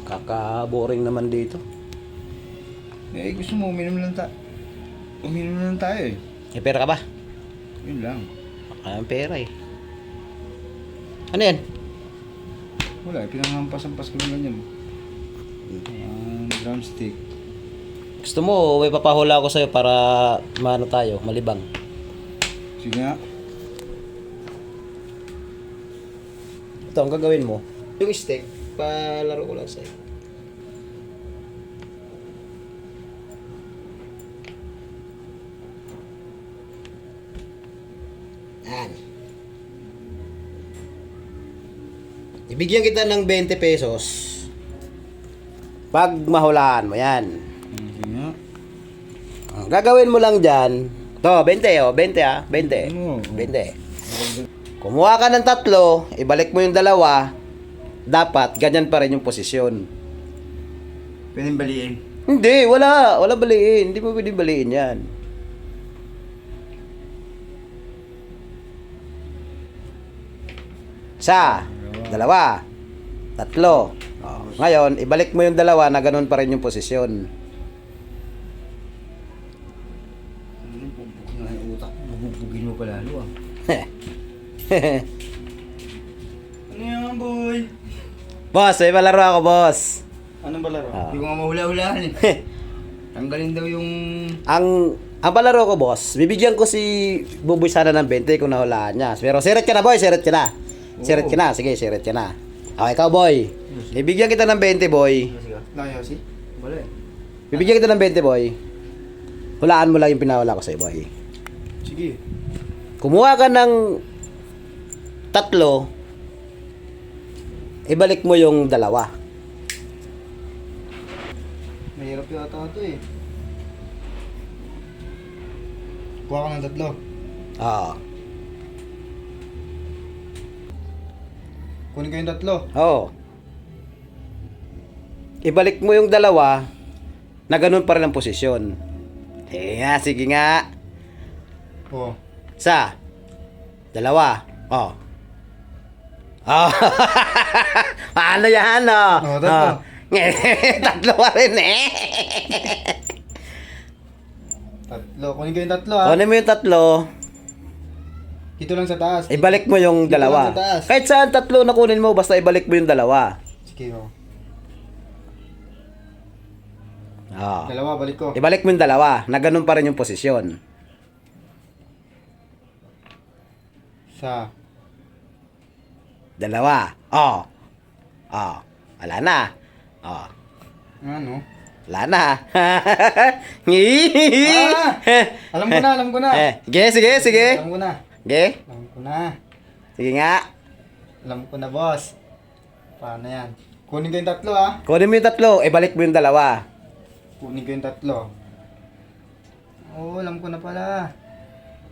Kaka-boring naman dito. Eh, gusto mo, uminom na lang tayo eh. May pera ka ba? Yun lang. Ang pera eh. Ano yan? Wala, pinanghampas-hampas ko lang ganyan. Drumstick. Gusto mo, may papahula ako sa'yo para maano tayo, malibang. Sige nga. Ito, ang gagawin mo. Yung stick, palaro ko lang sa'yo. Yan. Ibigyan kita ng 20 pesos. Pag mahulaan mo yan. Sige nga. Ang gagawin mo lang dyan. To, 20 oh, 20 ah, 20. Oo. 20. Kumuha ka ng 3, ibalik mo yung 2. Dapat, ganyan pa rin yung posisyon. Pwedeng baliin. Hindi, wala baliin. Hindi mo pwede baliin yan. Isa, 2, 3. Oh, ngayon, ibalik mo yung 2 na ganun pa rin yung posisyon. Bugbog na yung utak. Bugbugin mo pa lalo ah. Ano yan, boy? Boss, may palaro ako, boss. Anong balaro? Ah. Hindi ko nga mahula-hulaan eh. Tanggalin daw yung... Ang palaro ko, boss, bibigyan ko si Buboy sana ng 20 kung nahulaan niya. Pero sirit ka na, boy, sirit ka na. Sirit ka na, sige, sirit ka na. Okay, ikaw, boy. Bibigyan kita ng 20, boy. Layo si? Wala eh. Bibigyan kita ng 20, boy. Hulaan mo lang yung pinawala ko sa'yo, boy. Sige. Kumuha ka ng 3, ibalik mo yung 2. Mahirap yata ito eh. Kuha ka ng 3. Oo. Kunin ko yung 3. Oo. Ibalik mo yung 2 na ganun pa rin ang posisyon. Sige nga. Oo. Isa. 2. Oh. Oh. Paano yan, oh? Oh, 3. 3 pa rin eh. 3. Kunin ko yung 3 ah. Kunin mo yung 3. Dito lang sa taas. Ibalik mo yung 2. Dito lang sa taas. Kahit saan 3 na kunin mo, basta ibalik mo yung 2. Sige oh. Oh. 2, balik ko. Ibalik mo yung 2 na ganun pa rin yung posisyon. Sa 2. Oh. Oh. Wala na. Oh. ano? Wala na. Alam ko na. Sige. Alam ko na. Sige. Alam ko na. Sige nga. Alam ko na, boss. Paano yan? Kunin ko yung 3 ah. Kunin mo yung 3, ibalik mo yung 2. Kunin ko yung 3. Oo, alam ko na pala.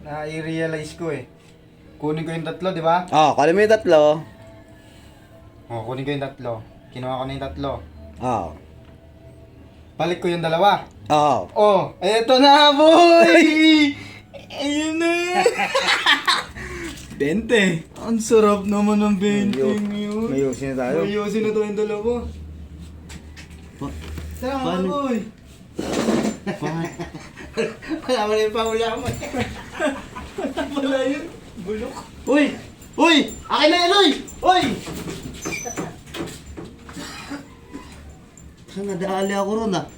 Na-i-realize ko eh. Kunin ko yung 3, di ba? Oh, kunin mo yung 3. Oo, kunin ko yung 3. Kinuha ko na yung 3. Oh. Balik ko yung 2. Oh. Oh, eto na, boy! Ayun na! 20. Ang sarap naman ng 20 yun. Mayusin na tayo. Mayusin na tayo yung 2. Tara mga boy! Wala mo na yung pahula mo. Wala yun. Bulok. Uy! Uy! Akin na yan, uy! Uy! Nadali ako ron ah.